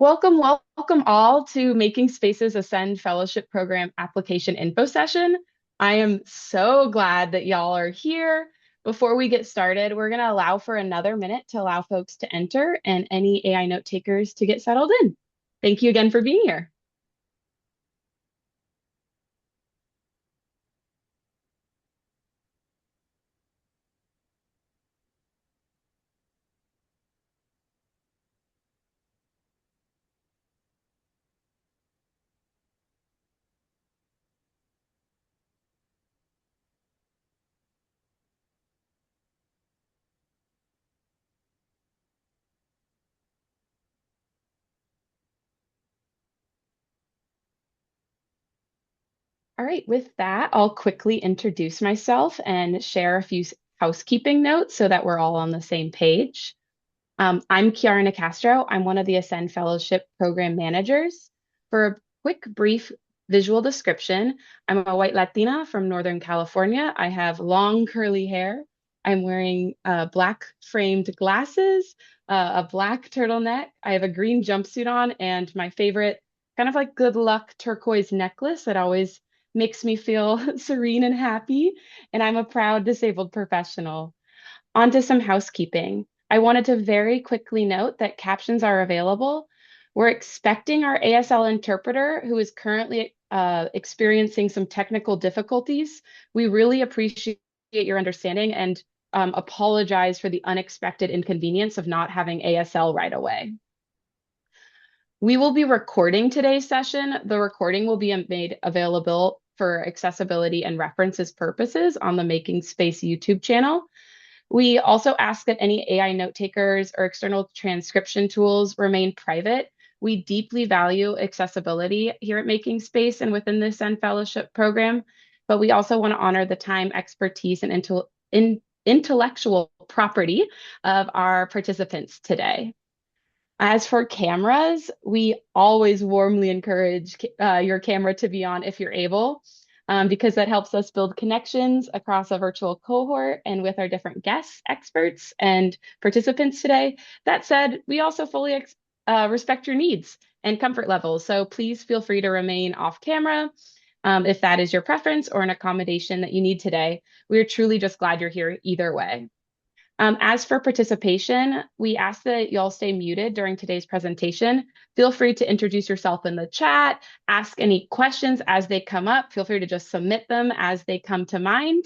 Welcome all to Making Spaces Ascend Fellowship Program Application Info Session. I am so glad that y'all are here. Before we get started, we're going to allow for another minute to allow folks to enter and any AI note takers to get settled in. Thank you again for being here. All right, with that, I'll quickly introduce myself and share a few housekeeping notes so that we're all on the same page. I'm Kiara Nicastro. I'm one of the Ascend Fellowship Program Managers. For a quick, brief visual description, I'm a white Latina from Northern California. I have long, curly hair. I'm wearing black framed glasses, a black turtleneck. I have a green jumpsuit on, and my favorite kind of like good luck turquoise necklace that always makes me feel serene and happy. And I'm a proud disabled professional. On to some housekeeping. I wanted to very quickly note that captions are available. We're expecting our ASL interpreter, who is currently experiencing some technical difficulties. We really appreciate your understanding and apologize for the unexpected inconvenience of not having ASL right away. We will be recording today's session. The recording will be made available for accessibility and references purposes on the Making Space YouTube channel. We also ask that any AI note takers or external transcription tools remain private. We deeply value accessibility here at Making Space and within the Ascend Fellowship program, but we also want to honor the time, expertise, and intellectual property of our participants today. As for cameras, we always warmly encourage your camera to be on if you're able, because that helps us build connections across a virtual cohort and with our different guests, experts, and participants today. That said, we also fully respect your needs and comfort levels. So please feel free to remain off camera if that is your preference or an accommodation that you need today. We are truly just glad you're here either way. As for participation, we ask that y'all stay muted during today's presentation. Feel free to introduce yourself in the chat, ask any questions as they come up. Feel free to just submit them as they come to mind.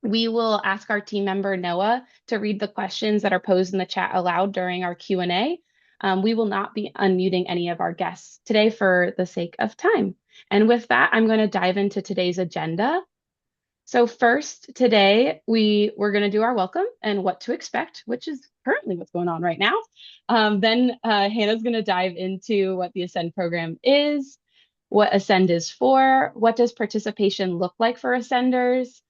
We will ask our team member, Noah, to read the questions that are posed in the chat aloud during our Q&A. We will not be unmuting any of our guests today for the sake of time. And with that, I'm going to dive into today's agenda. So first, today, we're going to do our welcome and what to expect, which is currently what's going on right now. Then Hannah's going to dive into what the Ascend program is, what Ascend is for, what does participation look like for Ascenders,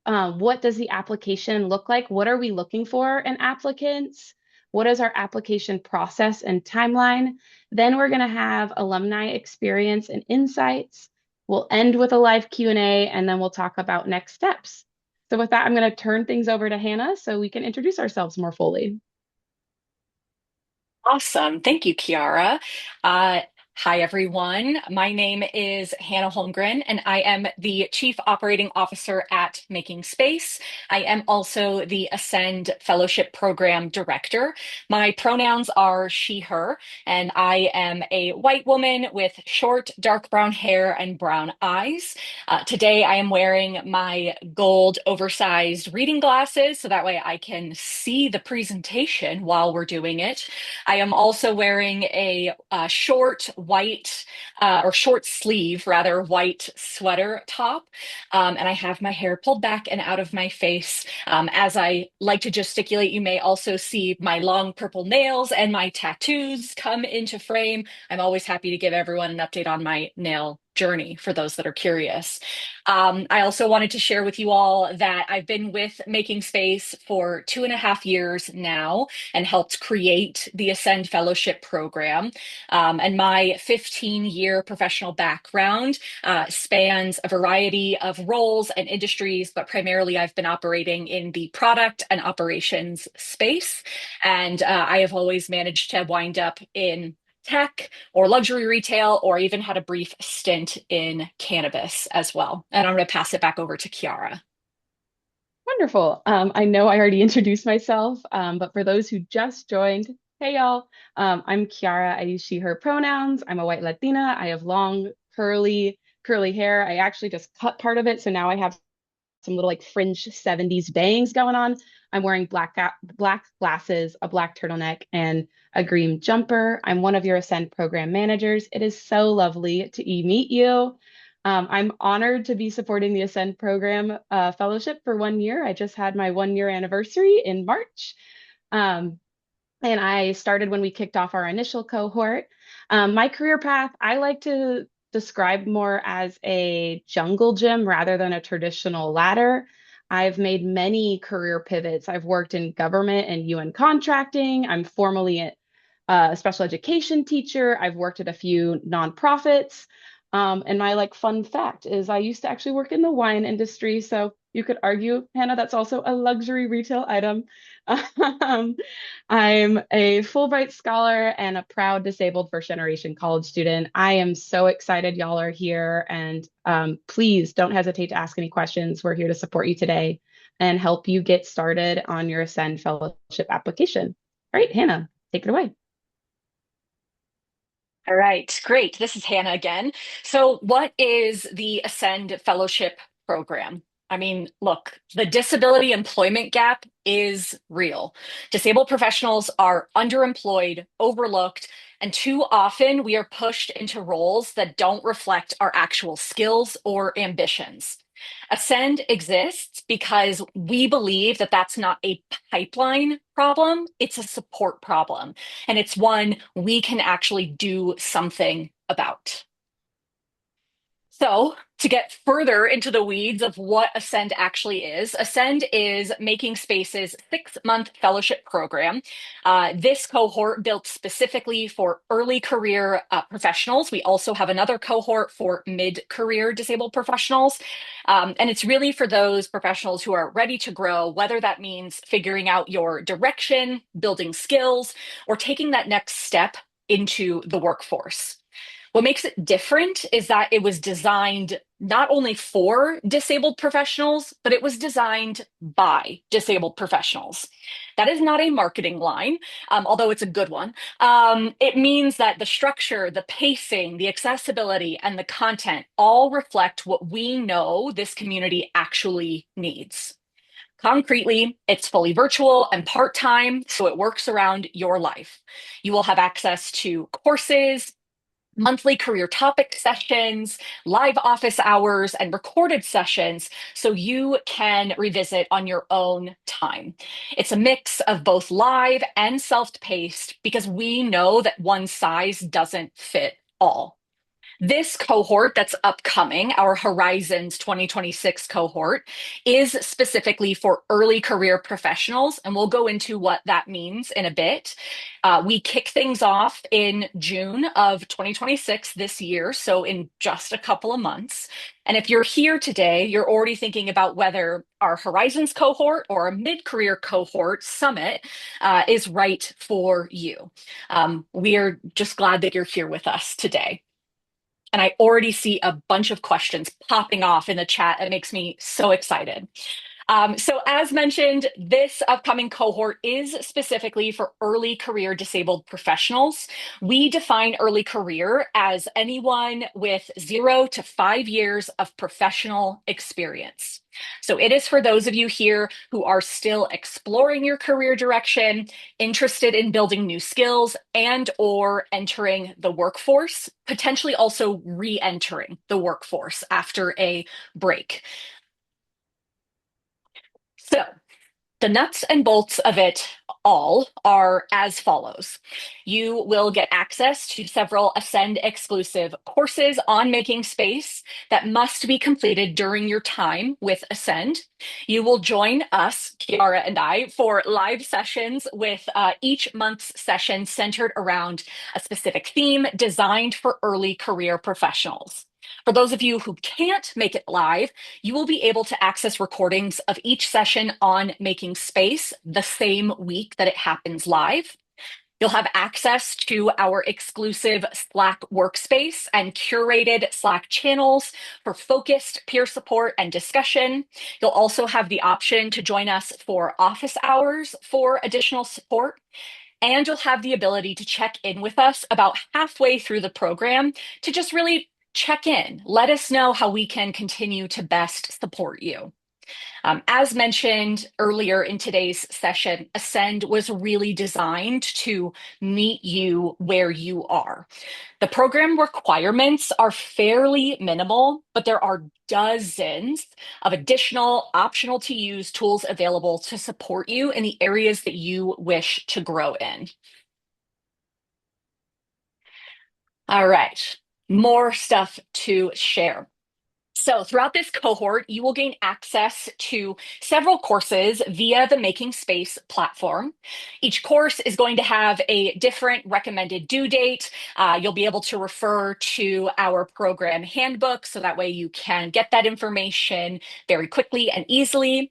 what does the application look like, what are we looking for in applicants, what is our application process and timeline. Then we're going to have alumni experience and insights. We'll end with a live Q&A, and then we'll talk about next steps. So with that, I'm going to turn things over to Hannah so we can introduce ourselves more fully. Awesome. Thank you, Kiara. Hi, everyone. My name is Hannah Holmgren, and I am the Chief Operating Officer at Making Space. I am also the Ascend Fellowship Program Director. My pronouns are she, her, and I am a white woman with short, dark brown hair and brown eyes. Today, I am wearing my gold, oversized reading glasses so that way I can see the presentation while we're doing it. I am also wearing a short white or short sleeve, rather, white sweater top. And I have my hair pulled back and out of my face. As I like to gesticulate, you may also see my long purple nails and my tattoos come into frame. I'm always happy to give everyone an update on my nail journey for those that are curious. I also wanted to share with you all that I've been with Making Space for 2.5 years now and helped create the Ascend Fellowship Program. And my 15-year professional background spans a variety of roles and industries, but primarily I've been operating in the product and operations space. And I have always managed to wind up in tech or luxury retail, or even had a brief stint in cannabis as well. And I'm going to pass it back over to Kiara. Wonderful. I know I already introduced myself, but for those who just joined, hey y'all, I'm Kiara. I use she, her pronouns. I'm a white Latina. I have long, curly hair. I actually just cut part of it, so now I have some little like fringe 70s bangs going on. I'm wearing black glasses, a black turtleneck, and a green jumper. I'm one of your Ascend program managers. It is so lovely to meet you. I'm honored to be supporting the Ascend program fellowship for 1 year. I just had my 1 year anniversary in March. Um, and I started when we kicked off our initial cohort. My career path, I like to describe more as a jungle gym rather than a traditional ladder. I've made many career pivots. I've worked in government and UN contracting. I'm formally a special education teacher. I've worked at a few nonprofits. And my like fun fact is I used to actually work in the wine industry. So you could argue, Hannah, that's also a luxury retail item. Um, I'm a Fulbright scholar and a proud disabled first generation college student. I am so excited y'all are here. And please don't hesitate to ask any questions. We're here to support you today and help you get started on your Ascend Fellowship application. All right, Hannah, take it away. All right, great. This is Hannah again. So, what is the Ascend Fellowship Program? I mean, look, the disability employment gap is real. Disabled professionals are underemployed, overlooked, and too often we are pushed into roles that don't reflect our actual skills or ambitions. Ascend exists because we believe that that's not a pipeline problem, it's a support problem. And it's one we can actually do something about. So, to get further into the weeds of what Ascend is Making Space's 6-month fellowship program. This cohort built specifically for early career professionals. We also have another cohort for mid-career disabled professionals. And it's really for those professionals who are ready to grow, whether that means figuring out your direction, building skills, or taking that next step into the workforce. What makes it different is that it was designed not only for disabled professionals, but it was designed by disabled professionals. That is not a marketing line, although it's a good one. It means that the structure, the pacing, the accessibility, and the content all reflect what we know this community actually needs. Concretely, it's fully virtual and part time, so it works around your life. You will have access to courses, monthly career topic sessions, live office hours, and recorded sessions so you can revisit on your own time. It's a mix of both live and self-paced because we know that one size doesn't fit all. This cohort that's upcoming, our Horizons 2026 cohort, is specifically for early career professionals, and we'll go into what that means in a bit. We kick things off in June of 2026 this year, so in just a couple of months. And if you're here today, you're already thinking about whether our Horizons cohort or a mid-career cohort summit is right for you. We are just glad that you're here with us today. And I already see a bunch of questions popping off in the chat. It makes me so excited. So, as mentioned, this upcoming cohort is specifically for early career disabled professionals. We define early career as anyone with 0 to 5 years of professional experience. So, it is for those of you here who are still exploring your career direction, interested in building new skills, and or entering the workforce, potentially also re-entering the workforce after a break. So, the nuts and bolts of it all are as follows. You will get access to several Ascend exclusive courses on making space that must be completed during your time with Ascend. You will join us, Kiara and I, for live sessions with each month's session centered around a specific theme designed for early career professionals. For those of you who can't make it live, you will be able to access recordings of each session on Making Space the same week that it happens live. You'll have access to our exclusive Slack workspace and curated Slack channels for focused peer support and discussion. You'll also have the option to join us for office hours for additional support. And you'll have the ability to check in with us about halfway through the program to just really check in. Let us know how we can continue to best support you. As mentioned earlier in today's session, Ascend was really designed to meet you where you are. The program requirements are fairly minimal, but there are dozens of additional optional to use tools available to support you in the areas that you wish to grow in. All right, more stuff to share. So, throughout this cohort, you will gain access to several courses via the Making Space platform. Each course is going to have a different recommended due date. You'll be able to refer to our program handbook so that way you can get that information very quickly and easily.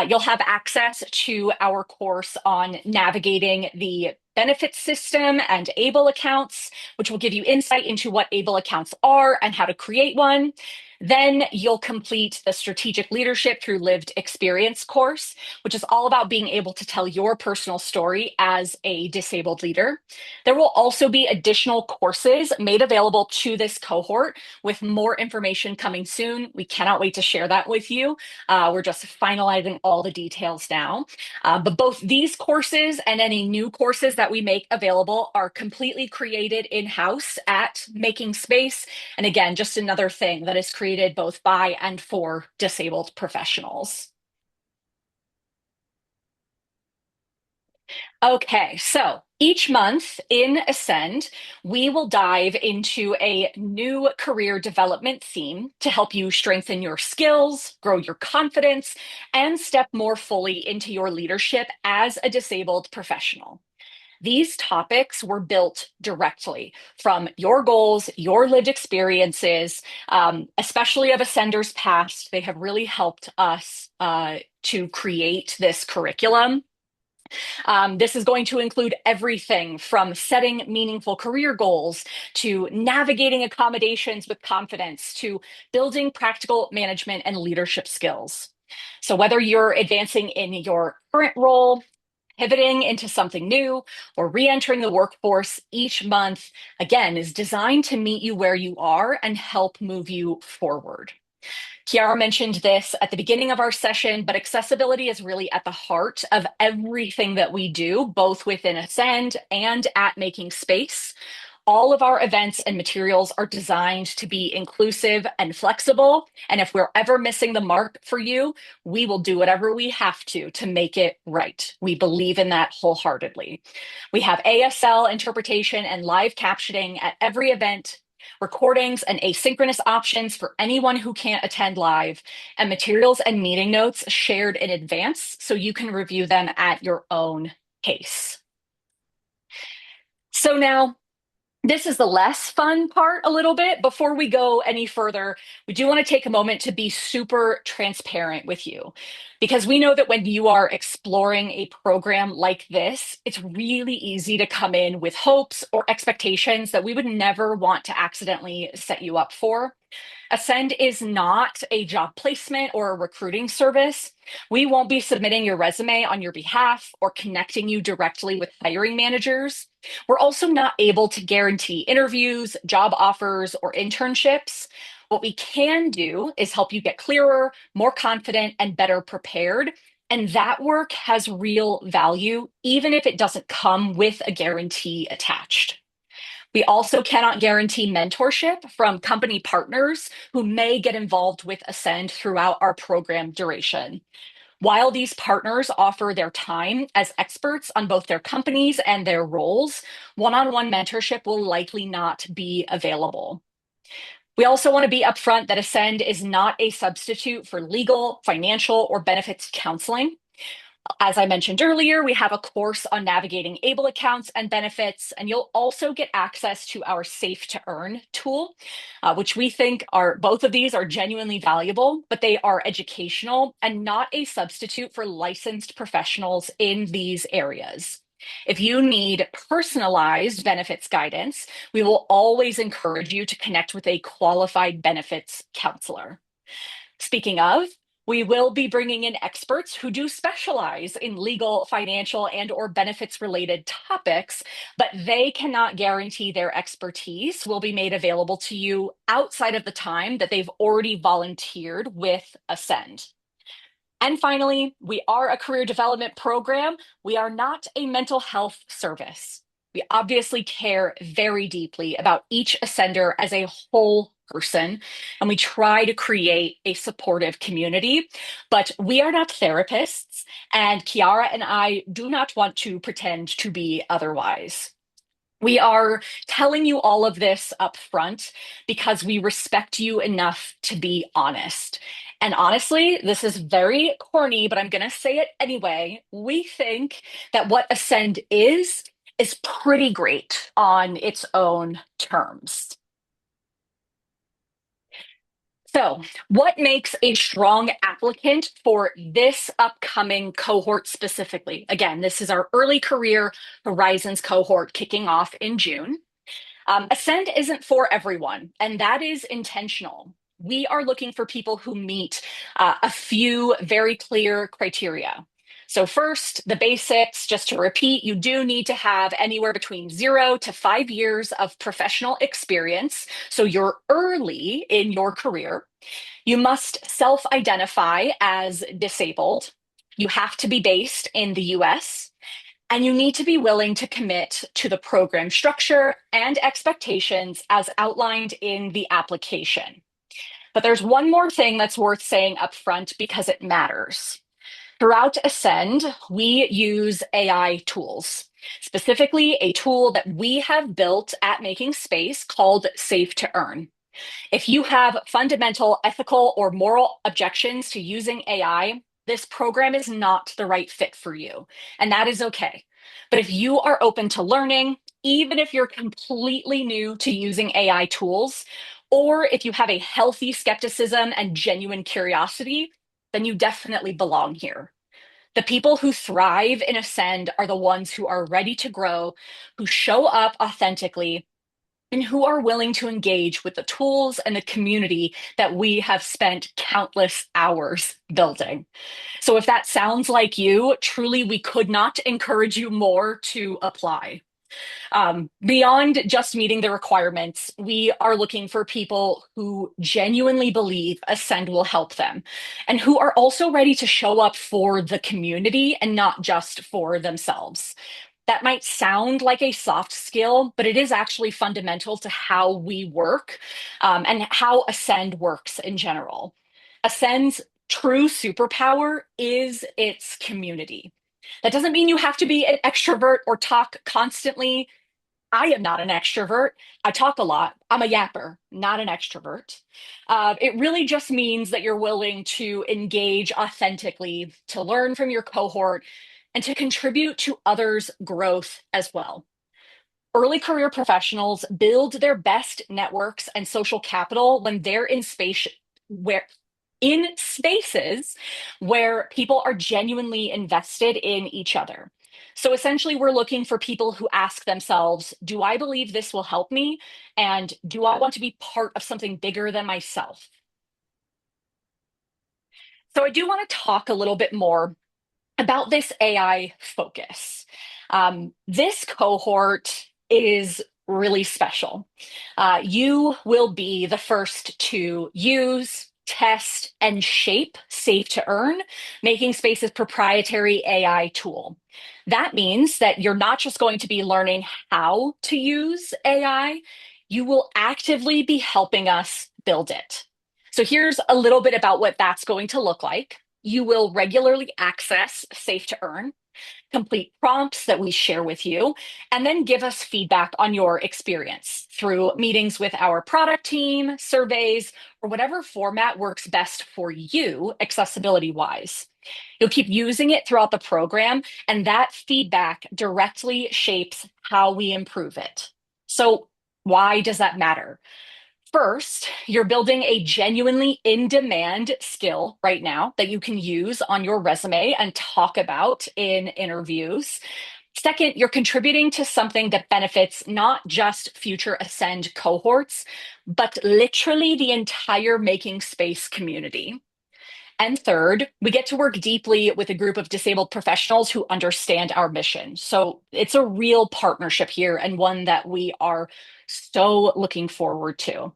You'll have access to our course on navigating the benefits system and ABLE accounts, which will give you insight into what ABLE accounts are and how to create one. Then you'll complete the Strategic Leadership Through Lived Experience course, which is all about being able to tell your personal story as a disabled leader. There will also be additional courses made available to this cohort with more information coming soon. We cannot wait to share that with you. We're just finalizing all the details now. But both these courses and any new courses that we make available are completely created in-house at Making Space. And again, just another thing that is created both by and for disabled professionals. Okay, so each month in Ascend, we will dive into a new career development theme to help you strengthen your skills, grow your confidence, and step more fully into your leadership as a disabled professional. These topics were built directly from your goals, your lived experiences, especially of Ascender's past. They have really helped us to create this curriculum. This is going to include everything from setting meaningful career goals to navigating accommodations with confidence to building practical management and leadership skills. So, whether you're advancing in your current role, pivoting into something new, or re-entering the workforce each month, again, is designed to meet you where you are and help move you forward. Kiara mentioned this at the beginning of our session, but accessibility is really at the heart of everything that we do, both within Ascend and at Making Space. All of our events and materials are designed to be inclusive and flexible. And if we're ever missing the mark for you, we will do whatever we have to make it right. We believe in that wholeheartedly. We have ASL interpretation and live captioning at every event, recordings and asynchronous options for anyone who can't attend live, and materials and meeting notes shared in advance so you can review them at your own pace. So now, this is the less fun part a little bit. Before we go any further, we do want to take a moment to be super transparent with you because we know that when you are exploring a program like this, it's really easy to come in with hopes or expectations that we would never want to accidentally set you up for. Ascend is not a job placement or a recruiting service. We won't be submitting your resume on your behalf or connecting you directly with hiring managers. We're also not able to guarantee interviews, job offers, or internships. What we can do is help you get clearer, more confident, and better prepared. And that work has real value, even if it doesn't come with a guarantee attached. We also cannot guarantee mentorship from company partners who may get involved with Ascend throughout our program duration. While these partners offer their time as experts on both their companies and their roles, one-on-one mentorship will likely not be available. We also want to be upfront that Ascend is not a substitute for legal, financial, or benefits counseling. As I mentioned earlier, we have a course on navigating ABLE accounts and benefits, and you'll also get access to our Safe to Earn tool, which we think are both of these are genuinely valuable, but they are educational and not a substitute for licensed professionals in these areas. If you need personalized benefits guidance, we will always encourage you to connect with a qualified benefits counselor. Speaking of, we will be bringing in experts who do specialize in legal, financial, and/or benefits related topics, but they cannot guarantee their expertise will be made available to you outside of the time that they've already volunteered with Ascend. And finally, we are a career development program. We are not a mental health service. We obviously care very deeply about each ascender as a whole person, and we try to create a supportive community. But we are not therapists, and Kiara and I do not want to pretend to be otherwise. We are telling you all of this up front because we respect you enough to be honest. And honestly, this is very corny, but I'm going to say it anyway. We think that what Ascend is pretty great on its own terms. So, what makes a strong applicant for this upcoming cohort specifically? Again, this is our early career Horizons cohort kicking off in June. Ascend isn't for everyone, and that is intentional. We are looking for people who meet a few very clear criteria. So, first, the basics, just to repeat, you do need to have anywhere between 0 to 5 years of professional experience. So, you're early in your career. You must self identify as disabled. You have to be based in the US. And you need to be willing to commit to the program structure and expectations as outlined in the application. But there's one more thing that's worth saying up front because it matters. Throughout Ascend, we use AI tools, specifically a tool that we have built at Making Space called Safe to Earn. If you have fundamental ethical or moral objections to using AI, this program is not the right fit for you, and that is okay. But if you are open to learning, even if you're completely new to using AI tools, or if you have a healthy skepticism and genuine curiosity, then you definitely belong here. The people who thrive in Ascend are the ones who are ready to grow, who show up authentically, and who are willing to engage with the tools and the community that we have spent countless hours building. So, if that sounds like you, truly, we could not encourage you more to apply. Beyond just meeting the requirements, we are looking for people who genuinely believe Ascend will help them and who are also ready to show up for the community and not just for themselves. That might sound like a soft skill, but it is actually fundamental to how we work and how Ascend works in general. Ascend's true superpower is its community. That doesn't mean you have to be an extrovert or talk constantly. I am not an extrovert. I talk a lot. I'm a yapper, not an extrovert. It really just means that you're willing to engage authentically, to learn from your cohort, and to contribute to others' growth as well. Early career professionals build their best networks and social capital when they're in spaces where people are genuinely invested in each other. So essentially, we're looking for people who ask themselves, do I believe this will help me? And do I want to be part of something bigger than myself? So I do want to talk a little bit more about this AI focus. This cohort is really special. You will be the first to use, test, and shape Safe to Earn, Making Space's proprietary AI tool. That means that you're not just going to be learning how to use AI, you will actively be helping us build it. So here's a little bit about what that's going to look like. you will regularly access Safe to Earn, complete prompts that we share with you, and then give us feedback on your experience through meetings with our product team, surveys, or whatever format works best for you, accessibility wise. You'll keep using it throughout the program, and that feedback directly shapes how we improve it. So, why does that matter? First, you're building a genuinely in demand skill right now that you can use on your resume and talk about in interviews. Second, you're contributing to something that benefits not just future Ascend cohorts, but literally the entire Making Space community. And third, we get to work deeply with a group of disabled professionals who understand our mission. So it's a real partnership here and one that we are so looking forward to.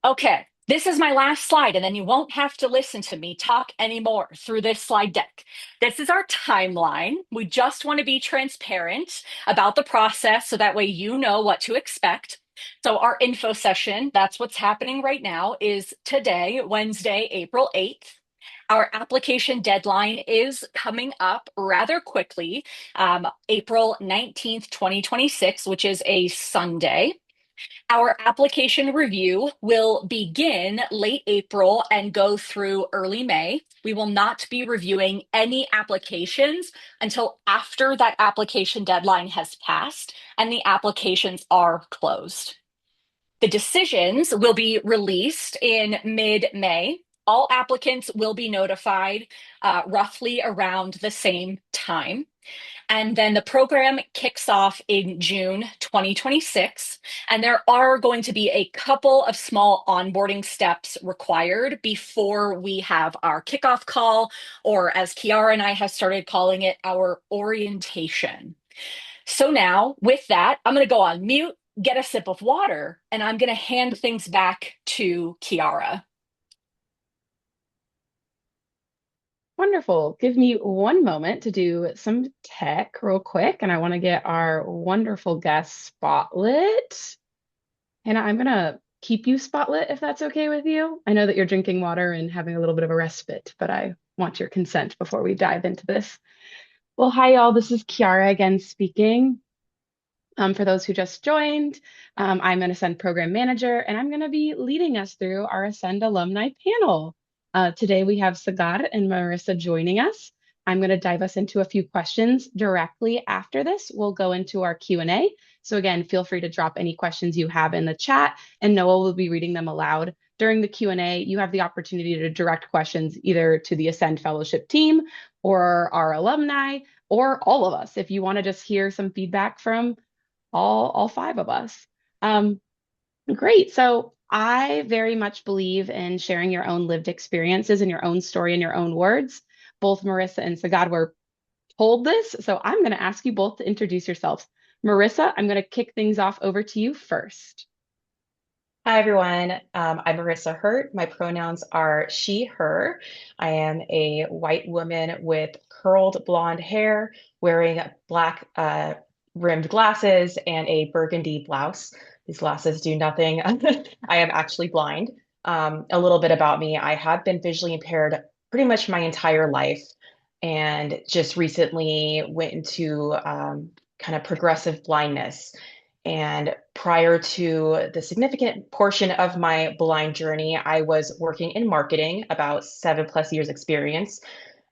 Okay, this is my last slide, and then you won't have to listen to me talk anymore through this slide deck. This is our timeline. We just want to be transparent about the process so that way you know what to expect. So, our info session, that's what's happening right now, is today, Wednesday, April 8th. Our application deadline is coming up rather quickly, April 19th, 2026, which is a Sunday. Our application review will begin late April and go through early May. We will not be reviewing any applications until after that application deadline has passed and the applications are closed. The decisions will be released in mid May. All applicants will be notified roughly around the same time. And then the program kicks off in June 2026. And there are going to be a couple of small onboarding steps required before we have our kickoff call, or as Kiara and I have started calling it, our orientation. So now, with that, I'm going to go on mute, get a sip of water, and I'm going to hand things back to Kiara. Wonderful. Give me one moment to do some tech real quick, and I want to get our wonderful guest spotlit. And I'm gonna keep you spotlit if that's okay with you. I know that you're drinking water and having a little bit of a respite, but I want your consent before we dive into this. Well, hi, y'all. This is Kiara again speaking. For those who just joined, I'm an Ascend program manager, and I'm going to be leading us through our Ascend alumni panel. Today, we have Sagar and Marissa joining us. I'm going to dive us into a few questions directly after this. We'll go into our Q&A. So again, feel free to drop any questions you have in the chat, and Noah will be reading them aloud. During the Q&A, you have the opportunity to direct questions either to the Ascend Fellowship team or our alumni or all of us if you want to just hear some feedback from all five of us. Um, Great. So I very much believe in sharing your own lived experiences and your own story in your own words. Both Marissa and Sagad were told this, so I'm going to ask you both to introduce yourselves. Marissa, I'm going to kick things off over to you first. Hi, everyone. I'm Marissa Hurt. My pronouns are she, her. I am a white woman with curled blonde hair, wearing black rimmed glasses and a burgundy blouse. These glasses do nothing. I am actually blind. A little bit about me. I have been visually impaired pretty much my entire life and just recently went into kind of progressive blindness. And prior to the significant portion of my blind journey, I was working in marketing, about 7+ years experience.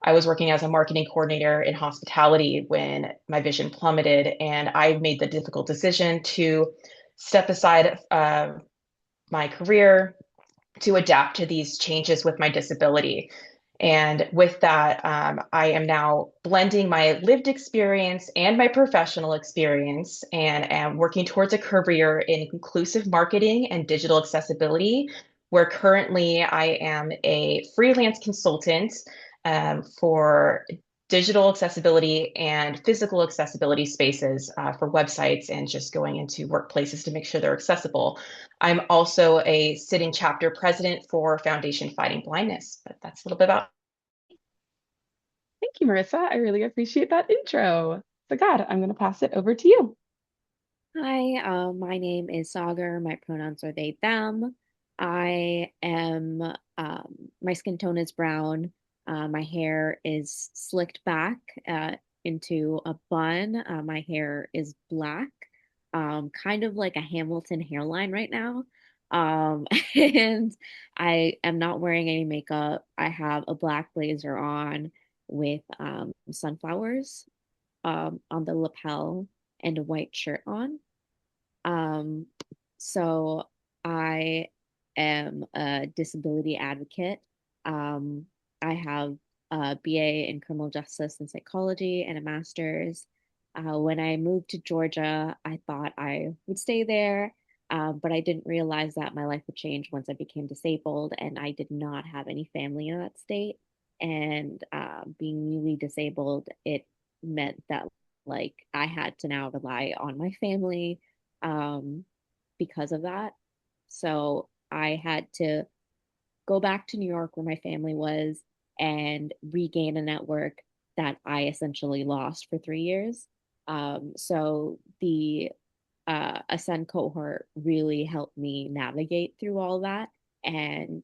I was working as a marketing coordinator in hospitality when my vision plummeted, and I made the difficult decision to step aside my career to adapt to these changes with my disability. And with that, I am now blending my lived experience and my professional experience and am working towards a career in inclusive marketing and digital accessibility, where currently I am a freelance consultant for digital accessibility and physical accessibility spaces for websites and just going into workplaces to make sure they're accessible. I'm also a sitting chapter president for Foundation Fighting Blindness, but that's a little bit about. Thank you, Marissa. I really appreciate that intro. Sagad, I'm going to pass it over to you. Hi, my name is Sagar. My pronouns are they, them. I am My skin tone is brown. My hair is slicked back into a bun. My hair is black, kind of like a Hamilton hairline right now. Um, and I am not wearing any makeup. I have a black blazer on with sunflowers on the lapel and a white shirt on. Um, so I am a disability advocate. Um, I have a BA in criminal justice and psychology and a master's. When I moved to Georgia, I thought I would stay there, but I didn't realize that my life would change once I became disabled, and I did not have any family in that state. And being newly disabled, it meant that like I had to now rely on my family um, because of that. So I had to go back to New York where my family was and regain a network that I essentially lost for 3 years. So the Ascend cohort really helped me navigate through all that and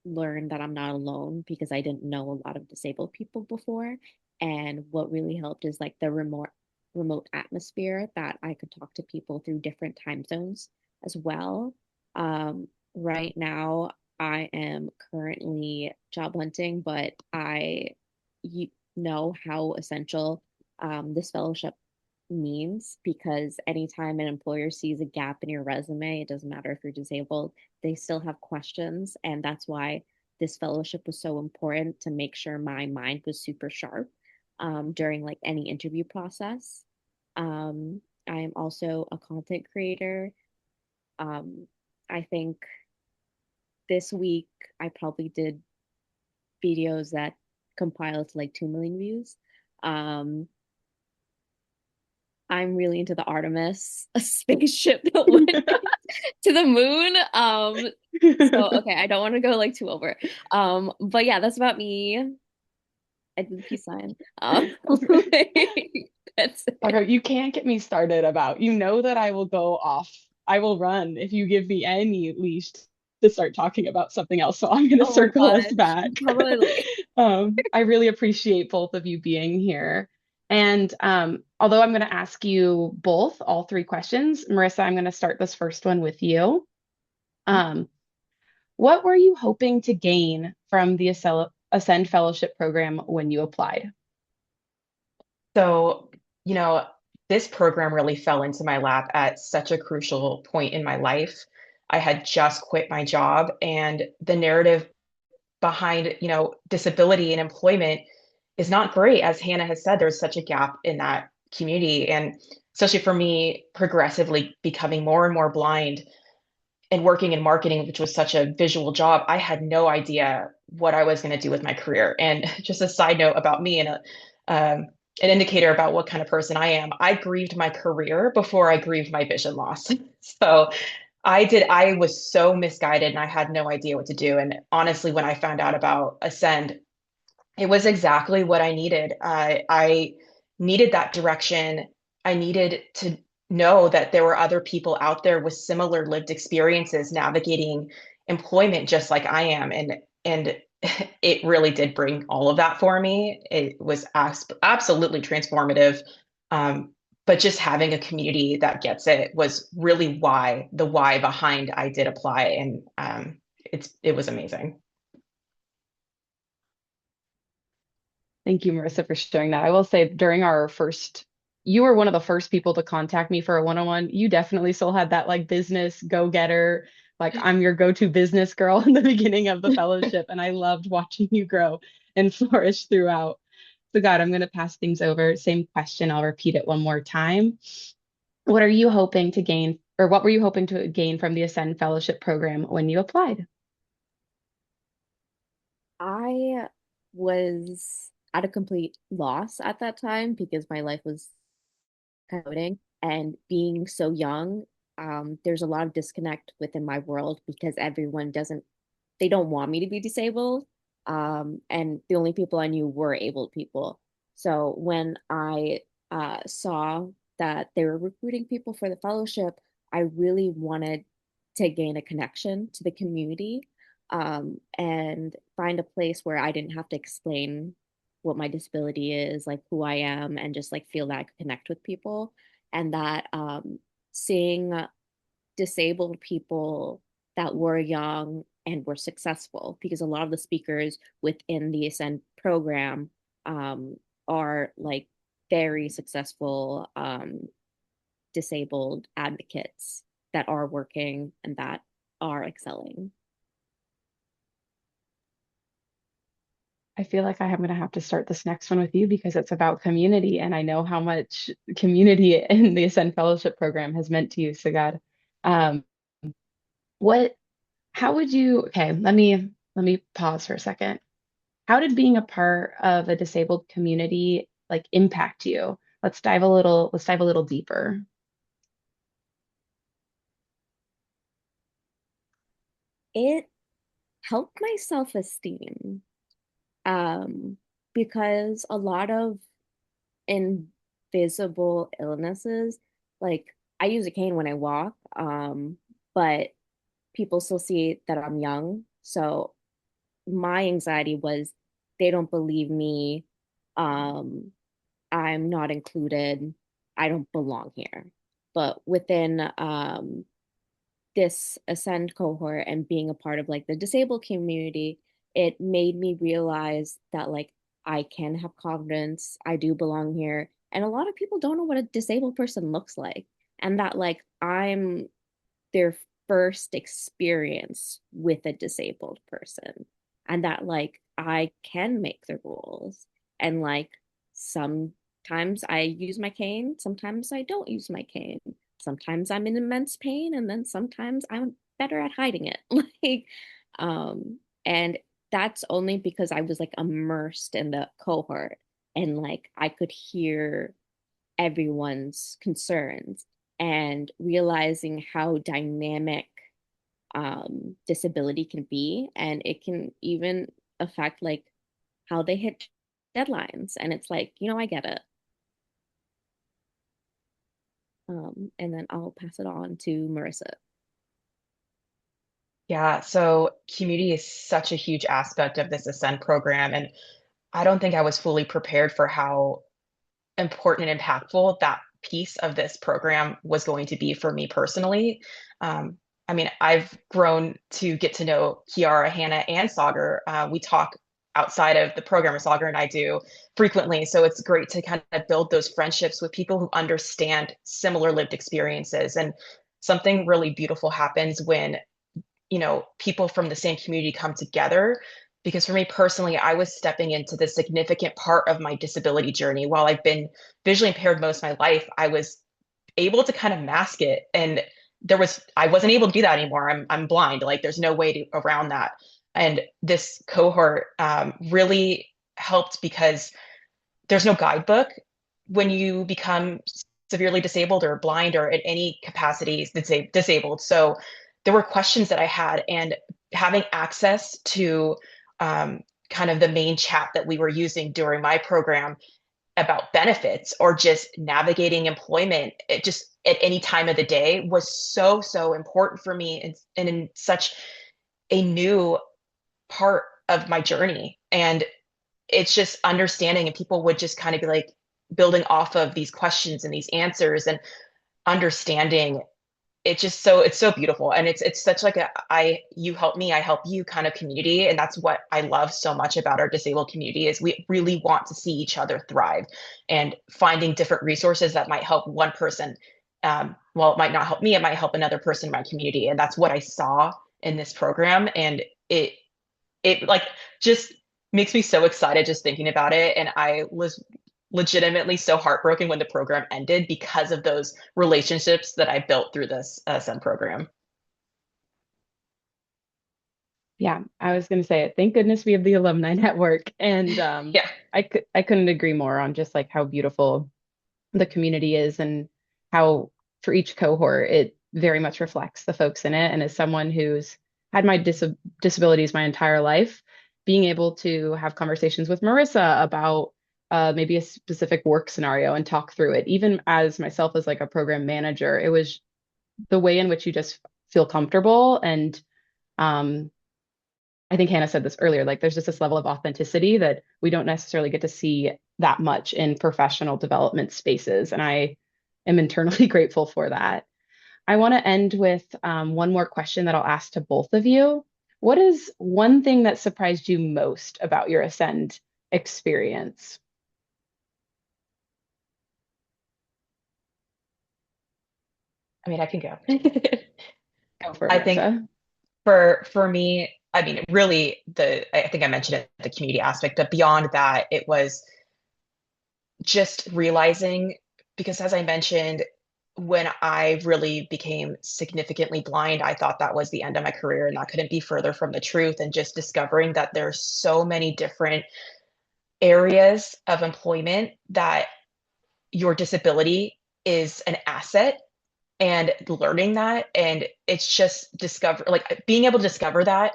learn that I'm not alone because I didn't know a lot of disabled people before. And what really helped is like the remote atmosphere that I could talk to people through different time zones as well. Right now, I am currently job hunting, but you know how essential this fellowship means because anytime an employer sees a gap in your resume, it doesn't matter if you're disabled, they still have questions. And that's why this fellowship was so important to make sure my mind was super sharp during like any interview process. I am also a content creator. Um, I think this week I probably did videos that compiled to like 2 million views. Um, I'm really into the Artemis, a spaceship that went to the moon. So okay, I don't want to go like too over. But yeah, that's about me. I did the peace sign. That's it. Okay, you can't get me started about, you know that I will go off. I will run if you give me any leash to start talking about something else. So I'm going to Oh my circle us gosh. back. Totally. I really appreciate both of you being here. And although I'm going to ask you both all three questions, Marissa, I'm going to start this first one with you. Um, what were you hoping to gain from the Ascend Fellowship program when you applied? So, you know, this program really fell into my lap at such a crucial point in my life. I had just quit my job, and the narrative behind, disability and employment is not great. As Hannah has said, there's such a gap in that community. And especially for me, progressively becoming more and more blind and working in marketing, which was such a visual job, I had no idea what I was going to do with my career. And just a side note about me and an indicator about what kind of person I am, I grieved my career before I grieved my vision loss. So I was so misguided and I had no idea what to do. And honestly, when I found out about Ascend, it was exactly what I needed. I needed that direction. I needed to know that there were other people out there with similar lived experiences navigating employment just like I am. And it really did bring all of that for me. It was absolutely transformative. But just having a community that gets it was really the why behind I did apply. And it was amazing. Thank you, Marissa, for sharing that. I will say during our first, you were one of the first people to contact me for a one-on-one. You definitely still had that like business go-getter, like I'm your go-to business girl in the beginning of the fellowship. And I loved watching you grow and flourish throughout. So God, I'm going to pass things over. Same question. I'll repeat it one more time. What are you hoping to gain, or what were you hoping to gain from the Ascend Fellowship program when you applied? I was at a complete loss at that time because my life was coding and being so young. There's a lot of disconnect within my world because they don't want me to be disabled. And the only people I knew were able people. So when I saw that they were recruiting people for the fellowship, I really wanted to gain a connection to the community. and find a place where I didn't have to explain what my disability is, like who I am, and just like feel that I could connect with people. And that seeing disabled people that were young and were successful, because a lot of the speakers within the Ascend program um, are like very successful disabled advocates that are working and that are excelling. I feel like I'm going to have to start this next one with you because it's about community, and I know how much community in the Ascend Fellowship Program has meant to you, Sagad. Um, what, how would you, okay, let me pause for a second. How did being a part of a disabled community like impact you? Let's dive a little deeper. It helped my self-esteem um, because a lot of invisible illnesses, like I use a cane when I walk, but people still see that I'm young. So my anxiety was they don't believe me. Um, I'm not included. I don't belong here. But within this Ascend cohort and being a part of like the disabled community, it made me realize that like I can have confidence, I do belong here. And a lot of people don't know what a disabled person looks like. And that like I'm their first experience with a disabled person. And that like I can make the rules. And like sometimes I use my cane, sometimes I don't use my cane. Sometimes I'm in immense pain, and then sometimes I'm better at hiding it. Like, and that's only because I was like immersed in the cohort and like I could hear everyone's concerns and realizing how dynamic disability can be. And it can even affect like how they hit deadlines. And it's like, I get it. And then I'll pass it on to Marissa. Yeah, so community is such a huge aspect of this Ascend program. And I don't think I was fully prepared for how important and impactful that piece of this program was going to be for me personally. Um, I mean, I've grown to get to know Kiara, Hannah, and Sagar. We talk outside of the program, or Sagar and I do frequently. So it's great to kind of build those friendships with people who understand similar lived experiences. And something really beautiful happens when people from the same community come together. Because for me personally, I was stepping into the significant part of my disability journey. While I've been visually impaired most of my life, I was able to kind of mask it. And I wasn't able to do that anymore. I'm blind. Like there's no way around that. And this cohort really helped because there's no guidebook when you become severely disabled or blind or in any capacity disabled. So there were questions that I had, and having access to kind of the main chat that we were using during my program about benefits or just navigating employment, it just at any time of the day was so, so important for me, and in such a new part of my journey. And it's just understanding, and people would just kind of be like building off of these questions and these answers and understanding. It's so beautiful, and it's such like a I you help me, I help you kind of community. And that's what I love so much about our disabled community is we really want to see each other thrive, and finding different resources that might help one person. Well, it might not help me, it might help another person in my community, and that's what I saw in this program. And it like just makes me so excited just thinking about it. And I was legitimately so heartbroken when the program ended because of those relationships that I built through this SM program. Yeah, I was going to say it. Thank goodness we have the alumni network, and Yeah. I couldn't agree more on just like how beautiful the community is, and how for each cohort it very much reflects the folks in it. And as someone who's had my disabilities my entire life, being able to have conversations with Marissa about maybe a specific work scenario and talk through it, even as myself as like a program manager, it was the way in which you just feel comfortable and um, I think Hannah said this earlier, like there's just this level of authenticity that we don't necessarily get to see that much in professional development spaces. And I am internally grateful for that. I want to end with one more question that I'll ask to both of you. What is one thing that surprised you most about your Ascend experience? I mean, I can go. Go for it, I think Marissa. for me, I mean, really I think I mentioned it, the community aspect, but beyond that, it was just realizing, because as I mentioned, when I really became significantly blind, I thought that was the end of my career, and that couldn't be further from the truth. And just discovering that there's so many different areas of employment that your disability is an asset, and learning that, and it's just discover like being able to discover that,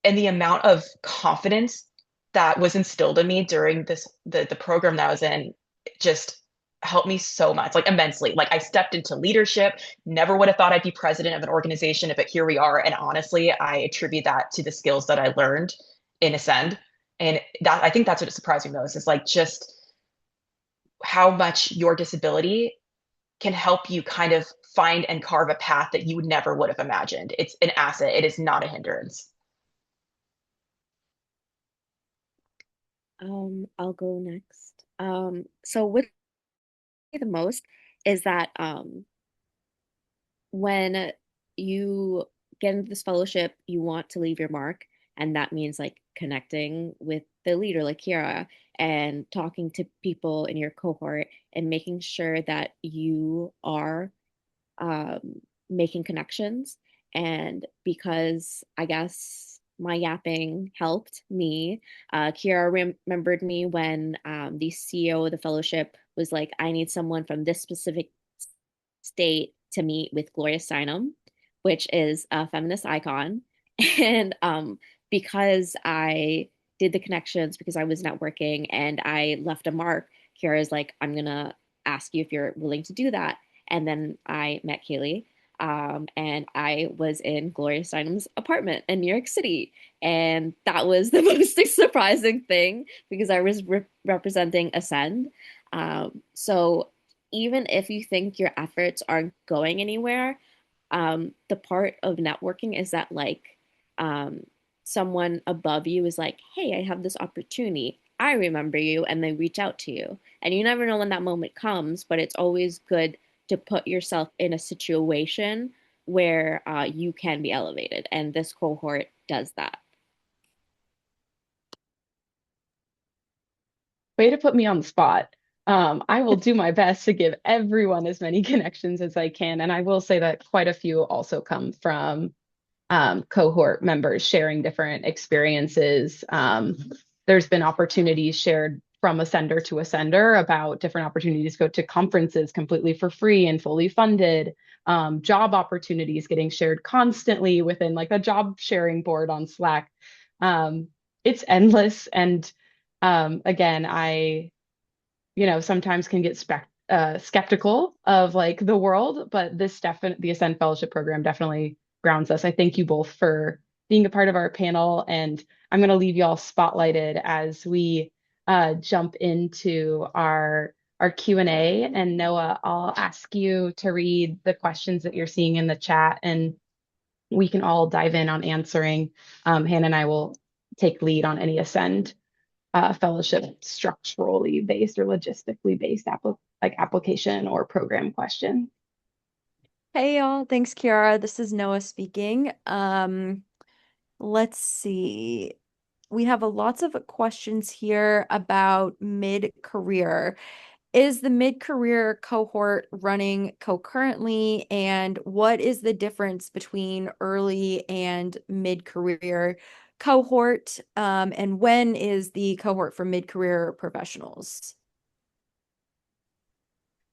and the amount of confidence that was instilled in me during the program that I was in just helped me so much, like immensely. Like I stepped into leadership, never would have thought I'd be president of an organization, but here we are. And honestly, I attribute that to the skills that I learned in Ascend. And that, I think that's what surprised me most, is like just how much your disability can help you kind of find and carve a path that you never would have imagined. It's an asset. It is not a hindrance. I'll go next. So what the most is that when you get into this fellowship, you want to leave your mark, and that means like connecting with the leader, like Kiara, and talking to people in your cohort and making sure that you are making connections. And because I guess my yapping helped me, Kiara remembered me when the CEO of the fellowship was like, I need someone from this specific state to meet with Gloria Steinem, which is a feminist icon. And because I did the connections, because I was networking and I left a mark, Kiara's like, I'm going to ask you if you're willing to do that. And then I met Kaylee. And I was in Gloria Steinem's apartment in New York City. And that was the most surprising thing because I was representing Ascend. So even if you think your efforts aren't going anywhere, the part of networking is that like um, someone above you is like, hey, I have this opportunity. I remember you, and they reach out to you. And you never know when that moment comes, but it's always good to put yourself in a situation where you can be elevated. And this cohort does that. Way to put me on the spot. I will do my best to give everyone as many connections as I can. And I will say that quite a few also come from cohort members sharing different experiences. There's been opportunities shared from ascender to ascender about different opportunities to go to conferences completely for free and fully funded. Job opportunities getting shared constantly within like a job sharing board on Slack. It's endless. And again, sometimes can get skeptical of like the world, but the Ascend Fellowship Program definitely grounds us. I thank you both for being a part of our panel, and I'm going to leave you all spotlighted as we jump into our Q&A. And Noah, I'll ask you to read the questions that you're seeing in the chat, and we can all dive in on answering. Hannah and I will take lead on any Ascend fellowship structurally based or logistically based application or program question. Hey y'all, thanks Kiara. This is Noah speaking. Let's see. We have lots of questions here about mid-career. Is the mid-career cohort running concurrently, and what is the difference between early and mid-career cohort? And when is the cohort for mid-career professionals?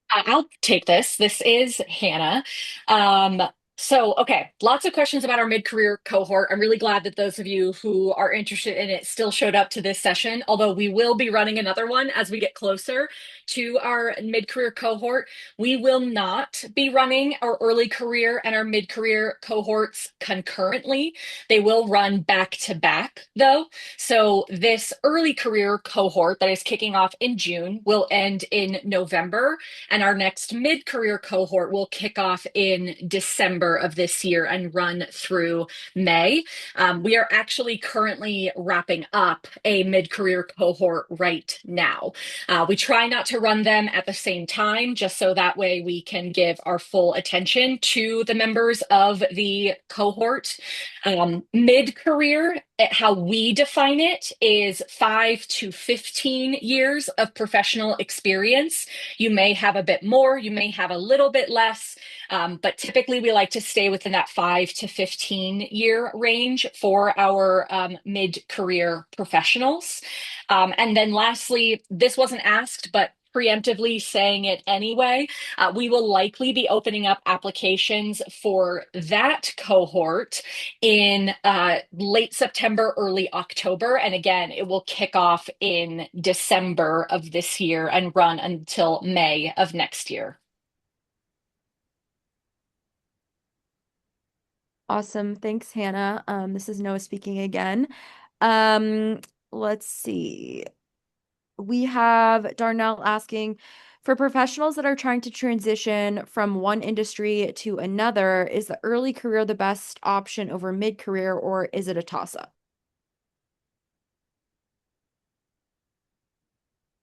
I'll take this. This is Hannah. Um, Okay, lots of questions about our mid-career cohort. I'm really glad that those of you who are interested in it still showed up to this session, although we will be running another one as we get closer to our mid-career cohort. We will not be running our early career and our mid-career cohorts concurrently. They will run back to back, though. So this early career cohort that is kicking off in June will end in November, and our next mid-career cohort will kick off in December of this year and run through May. We are actually currently wrapping up a mid-career cohort right now. We try not to run them at the same time, just so that way we can give our full attention to the members of the cohort. Mid-career, how we define it, is 5 to 15 years of professional experience. You may have a bit more, you may have a little bit less, but typically we like to stay within that 5 to 15 year range for our mid-career professionals. And then lastly, this wasn't asked, but preemptively saying it anyway, we will likely be opening up applications for that cohort in late September, early October. And again, it will kick off in December of this year and run until May of next year. Awesome. Thanks, Hannah. This is Noah speaking again. Um, let's see. We have Darnell asking, for professionals that are trying to transition from one industry to another, is the early career the best option over mid-career, or is it a toss-up?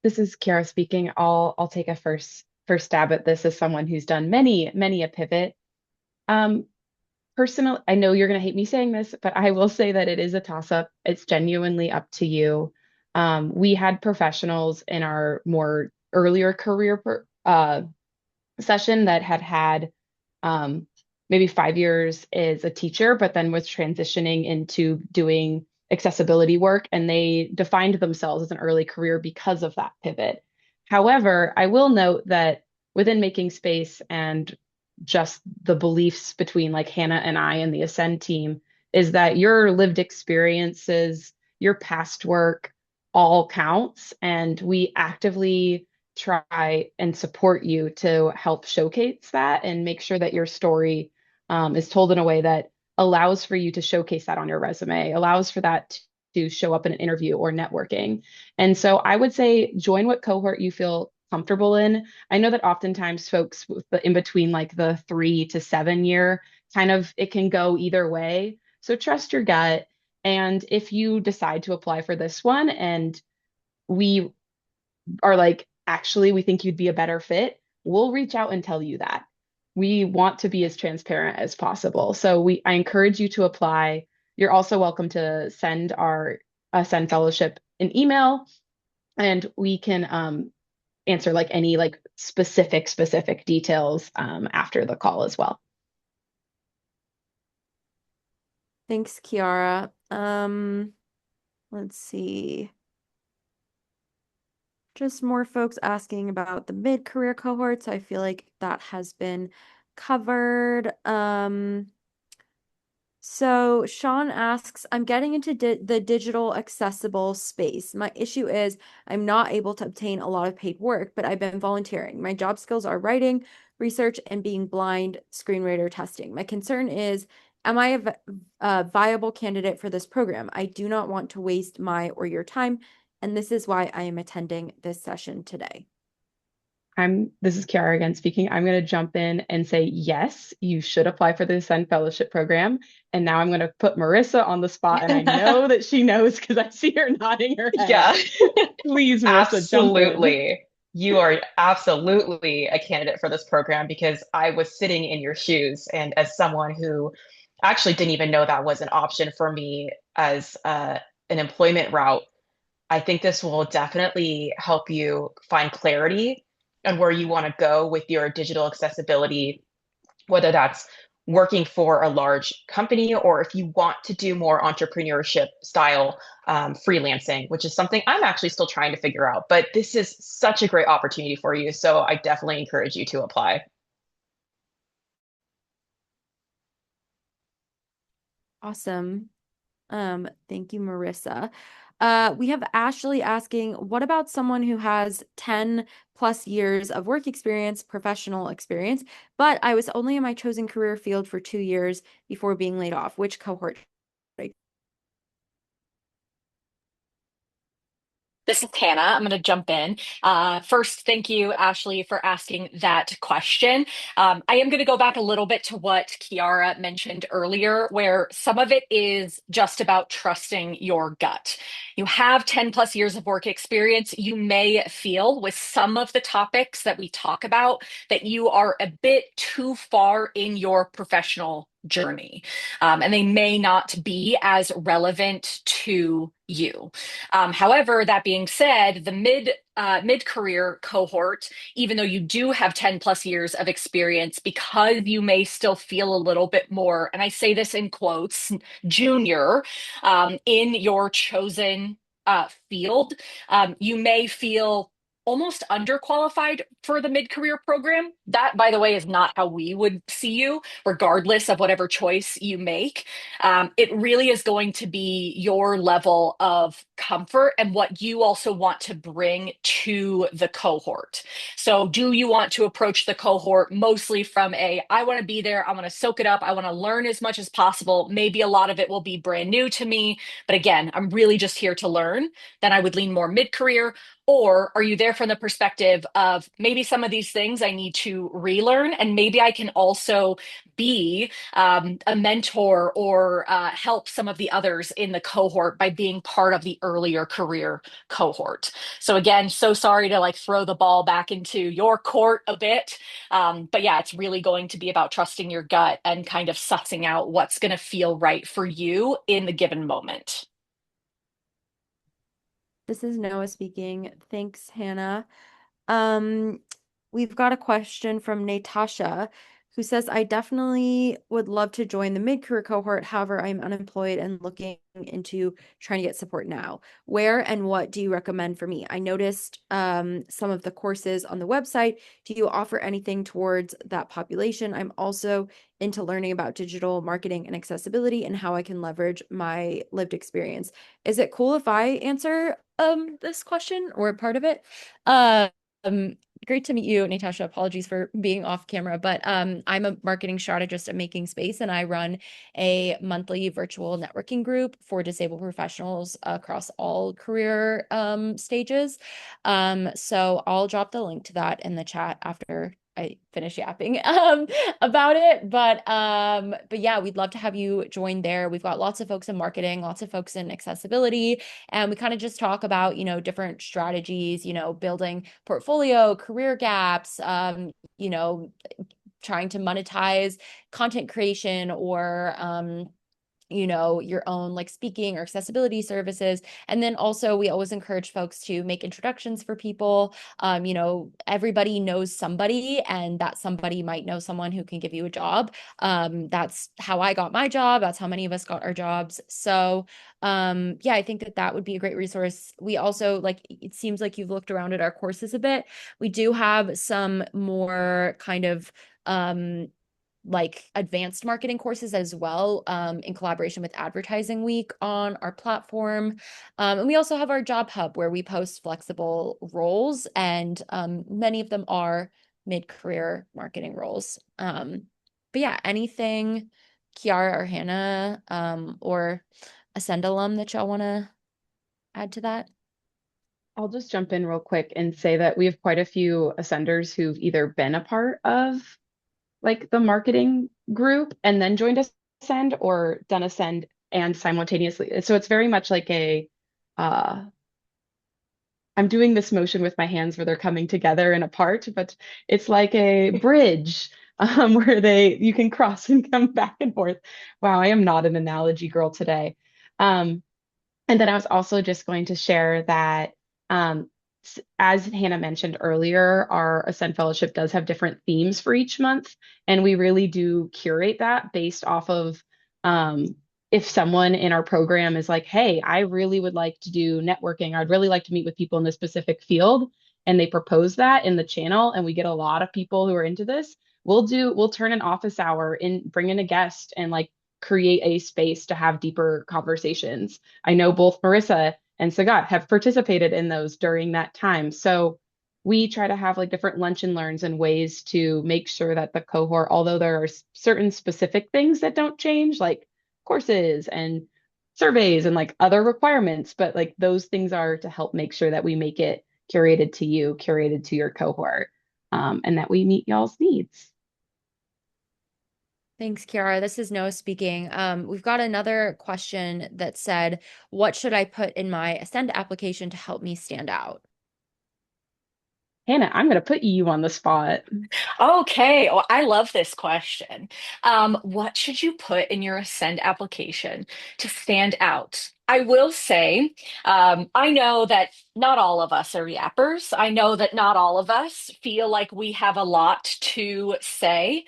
This is Kiara speaking. I'll take a first stab at this as someone who's done many a pivot. Um, Personal, I know you're going to hate me saying this, but I will say that it is a toss-up. It's genuinely up to you. We had professionals in our more earlier career session that had um, maybe 5 years as a teacher, but then was transitioning into doing accessibility work, and they defined themselves as an early career because of that pivot. However, I will note that within making space and just the beliefs between like Hannah and I and the Ascend team is that your lived experiences, your past work all counts, and we actively try and support you to help showcase that and make sure that your story is told in a way that allows for you to showcase that on your resume, allows for that to show up in an interview or networking. And so I would say join what cohort you feel comfortable in. I know that oftentimes folks with the in between like the 3 to 7 year kind of it can go either way. So trust your gut. And if you decide to apply for this one and we are like, actually, we think you'd be a better fit, we'll reach out and tell you that. We want to be as transparent as possible. So I encourage you to apply. You're also welcome to send our Send Fellowship an email, and we can answer like any like specific details after the call as well. Thanks, Kiara. Let's see. Just more folks asking about the mid-career cohorts. I feel like that has been covered. So Sean asks, I'm getting into the digital accessible space. My issue is I'm not able to obtain a lot of paid work, but I've been volunteering. My job skills are writing, research, and being blind screen reader testing. My concern is, am I a viable candidate for this program? I do not want to waste my or your time, and this is why I am attending this session today. This is Kiara again speaking. I'm going to jump in and say, yes, you should apply for the Ascend Fellowship Program. And now I'm going to put Marissa on the spot. And I know that she knows because I see her nodding her head. Yeah. Please, Marissa, jump in. Absolutely. You are absolutely a candidate for this program because I was sitting in your shoes. And as someone who actually didn't even know that was an option for me as an employment route, I think this will definitely help you find clarity on where you want to go with your digital accessibility, whether that's working for a large company or if you want to do more entrepreneurship style freelancing, which is something I'm actually still trying to figure out. But this is such a great opportunity for you. So I definitely encourage you to apply. Awesome. Thank you, Marissa. We have Ashley asking, what about someone who has 10 plus years of work experience, professional experience, but I was only in my chosen career field for 2 years before being laid off? Which cohort should I? This is Hannah. I'm going to jump in. First, thank you, Ashley, for asking that question. I am going to go back a little bit to what Kiara mentioned earlier, where some of it is just about trusting your gut. You have 10 plus years of work experience. You may feel with some of the topics that we talk about that you are a bit too far in your professional journey, and they may not be as relevant to you. However, that being said, the mid-career cohort, even though you do have 10 plus years of experience, because you may still feel a little bit more, and I say this in quotes, junior in your chosen field, you may feel almost underqualified for the mid-career program. That, by the way, is not how we would see you, regardless of whatever choice you make. It really is going to be your level of comfort and what you also want to bring to the cohort. So, do you want to approach the cohort mostly from I want to be there, I want to soak it up, I want to learn as much as possible? Maybe a lot of it will be brand new to me, but again, I'm really just here to learn. Then I would lean more mid career. Or are you there from the perspective of maybe some of these things I need to relearn, and maybe I can also be a mentor or help some of the others in the cohort by being part of the earlier career cohort. So again, so sorry to like throw the ball back into your court a bit. But yeah, it's really going to be about trusting your gut and kind of sussing out what's going to feel right for you in the given moment. This is Noah speaking. Thanks, Hannah. Um, we've got a question from Natasha who says, I definitely would love to join the mid-career cohort. However, I'm unemployed and looking into trying to get support now. Where and what do you recommend for me? I noticed some of the courses on the website. Do you offer anything towards that population? I'm also into learning about digital marketing and accessibility and how I can leverage my lived experience. Is it cool if I answer this question or part of it? Um, Great to meet you, Natasha. Apologies for being off camera, but I'm a marketing strategist at Making Space, and I run a monthly virtual networking group for disabled professionals across all career stages. So I'll drop the link to that in the chat after I finish yapping about it. But yeah, we'd love to have you join there. We've got lots of folks in marketing, lots of folks in accessibility, and we kind of just talk about, different strategies, building portfolio, career gaps, trying to monetize content creation or your own like speaking or accessibility services. And then also we always encourage folks to make introductions for people. Everybody knows somebody, and that somebody might know someone who can give you a job. That's how I got my job. That's how many of us got our jobs. So yeah, I think that would be a great resource. We also it seems like you've looked around at our courses a bit. We do have some more kind of like advanced marketing courses as well, in collaboration with Advertising Week on our platform. And we also have our job hub where we post flexible roles, and many of them are mid-career marketing roles. But yeah, anything, Kiara or Hannah, or Ascend alum that y'all want to add to that? I'll just jump in real quick and say that we have quite a few Ascenders who've either been a part of like the marketing group and then joined Ascend, or done Ascend and simultaneously. So it's very much like uh, I'm doing this motion with my hands where they're coming together and apart, but it's like a bridge where you can cross and come back and forth. Wow, I am not an analogy girl today. Um, and then I was also just going to share that, as Hannah mentioned earlier, our Ascend Fellowship does have different themes for each month, and we really do curate that based off of if someone in our program is like, hey, I really would like to do networking, I'd really like to meet with people in this specific field, and they propose that in the channel, and we get a lot of people who are into this, we'll turn an office hour in, bring in a guest and like create a space to have deeper conversations. I know both Marissa and Sagat have participated in those during that time. So we try to have like different lunch and learns and ways to make sure that the cohort, although there are certain specific things that don't change, like courses and surveys and like other requirements, but like those things are to help make sure that we make it curated to you, curated to your cohort, and that we meet y'all's needs. Thanks, Kiara. This is Noah speaking. We've got another question that said, what should I put in my Ascend application to help me stand out? Hannah, I'm going to put you on the spot. Okay, well, I love this question. What should you put in your Ascend application to stand out? I will say, I know that not all of us are yappers. I know that not all of us feel like we have a lot to say.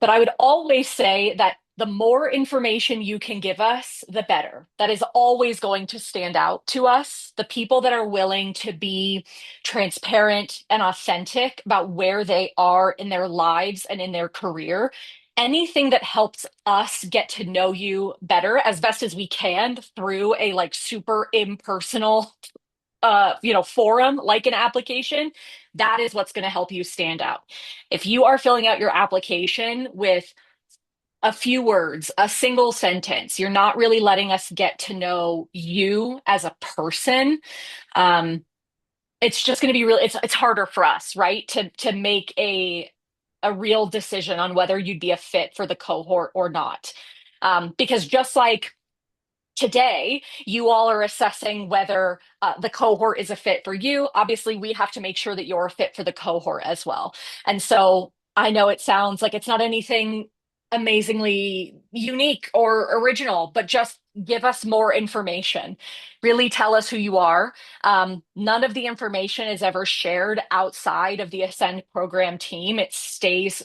But I would always say that the more information you can give us, the better. That is always going to stand out to us. The people that are willing to be transparent and authentic about where they are in their lives and in their career. Anything that helps us get to know you better as best as we can through a like super impersonal forum like an application, that is what's going to help you stand out. If you are filling out your application with a few words, a single sentence, you're not really letting us get to know you as a person. um, it's just going to be really it's harder for us, right, to make a real decision on whether you'd be a fit for the cohort or not. Because just like today, you all are assessing whether the cohort is a fit for you. Obviously, we have to make sure that you're a fit for the cohort as well. And so I know it sounds like it's not anything amazingly unique or original, but just give us more information. Really tell us who you are. None of the information is ever shared outside of the Ascend program team. It stays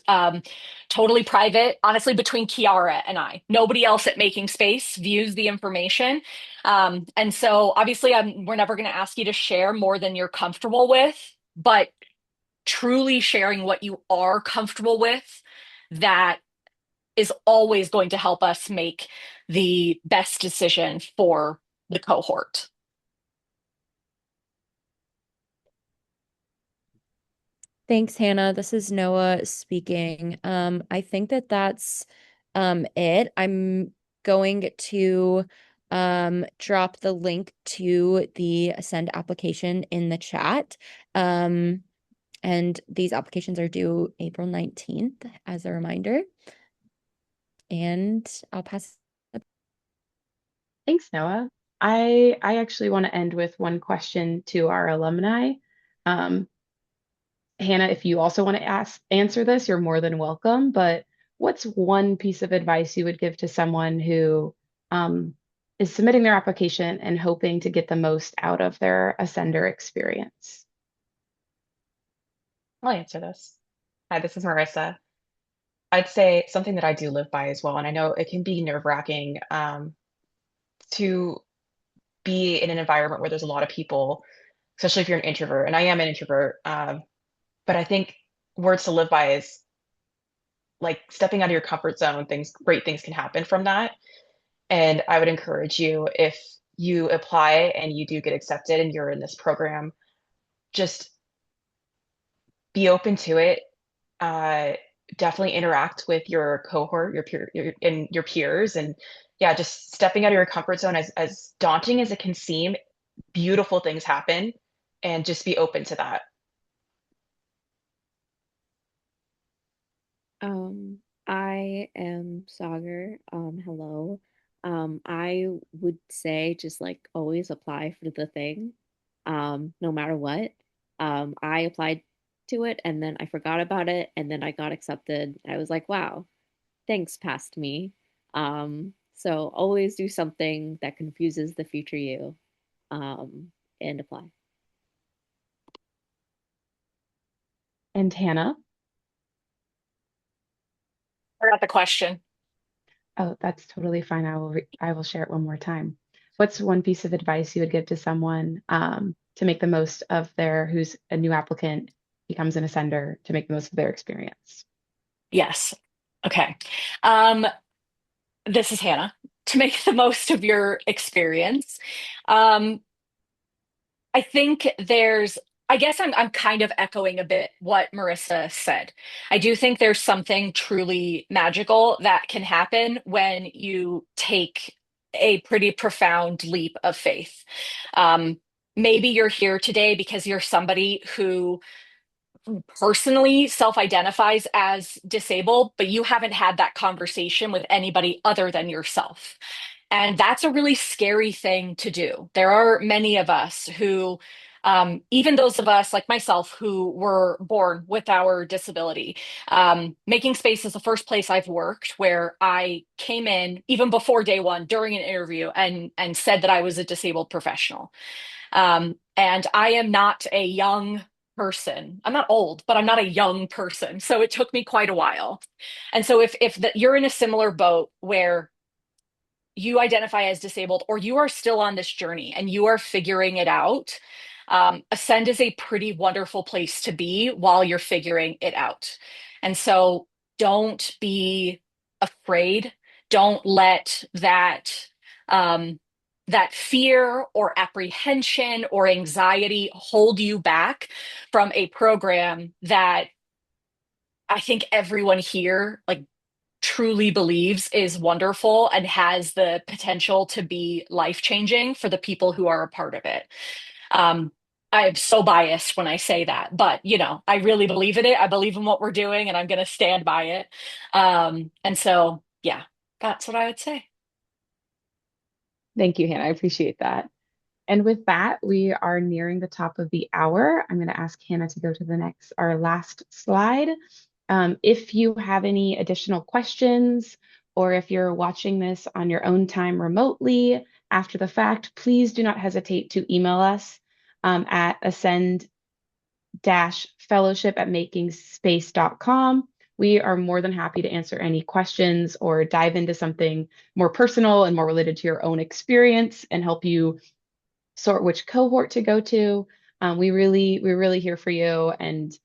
totally private, honestly, between Kiara and I. Nobody else at Making Space views the information. And so obviously we're never going to ask you to share more than you're comfortable with, but truly sharing what you are comfortable with, that is always going to help us make the best decision for the cohort. Thanks, Hannah. This is Noah speaking. I think that that's it. I'm going to drop the link to the Ascend application in the chat. And these applications are due April 19th as a reminder. And I'll pass it. Thanks, Noah. I actually want to end with one question to our alumni. Um, Hannah, if you also want to answer this, you're more than welcome. But what's one piece of advice you would give to someone who is submitting their application and hoping to get the most out of their Ascender experience? I'll answer this. Hi, this is Marissa. I'd say something that I do live by as well, and I know it can be nerve-wracking to be in an environment where there's a lot of people, especially if you're an introvert, and I am an introvert. But I think words to live by is like stepping out of your comfort zone. Great things can happen from that. And I would encourage you, if you apply and you do get accepted and you're in this program, just be open to it. Uh, Definitely interact with your cohort, and your peers, and yeah, just stepping out of your comfort zone, as daunting as it can seem, beautiful things happen, and just be open to that. I am Sagar. Hello. I would say just like always apply for the thing, no matter what. I applied to it and then I forgot about it and then I got accepted. I was like, wow, thanks, past me. So always do something that confuses the future you, and apply. And Hannah? I got the question. Oh, that's totally fine. I will share it one more time. What's one piece of advice you would give to someone to make the most of their who's a new applicant becomes an ascender to make the most of their experience? Yes. Okay. Um, This is Hannah. To make the most of your experience, um, I think I guess I'm kind of echoing a bit what Marissa said. I do think there's something truly magical that can happen when you take a pretty profound leap of faith. Um, Maybe you're here today because you're somebody who personally self-identifies as disabled, but you haven't had that conversation with anybody other than yourself. And that's a really scary thing to do. There are many of us who, even those of us like myself who were born with our disability, Making Space is the first place I've worked where I came in even before day one during an interview and said that I was a disabled professional. And I am not a young person. I'm not old, but I'm not a young person. So it took me quite a while. And so if you're in a similar boat where you identify as disabled or you are still on this journey and you are figuring it out, Ascend is a pretty wonderful place to be while you're figuring it out. And so don't be afraid. Don't let um, that fear or apprehension or anxiety hold you back from a program that I think everyone here like truly believes is wonderful and has the potential to be life changing for the people who are a part of it. Um, I'm so biased when I say that, but I really believe in it. I believe in what we're doing, and I'm going to stand by it. And so, yeah, that's what I would say. Thank you, Hannah. I appreciate that. And with that, we are nearing the top of the hour. I'm going to ask Hannah to go to our last slide. If you have any additional questions, or if you're watching this on your own time remotely after the fact, please do not hesitate to email us at ascend-fellowship@makingspace.com. We are more than happy to answer any questions or dive into something more personal and more related to your own experience and help you sort which cohort to go to. We're really here for you, and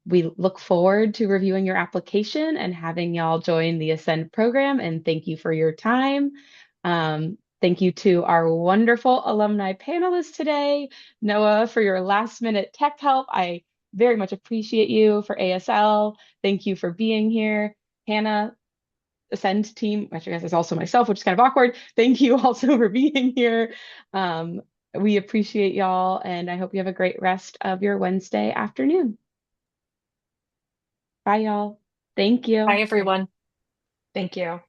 we look forward to reviewing your application and having y'all join the Ascend program. And thank you for your time. Thank you to our wonderful alumni panelists today. Noah, for your last minute tech help. I very much appreciate you for ASL. Thank you for being here. Hannah, Ascend team, which I guess is also myself, which is kind of awkward. Thank you also for being here. Um, we appreciate y'all, and I hope you have a great rest of your Wednesday afternoon. Bye, y'all. Thank Bye, you. everyone. Thank you.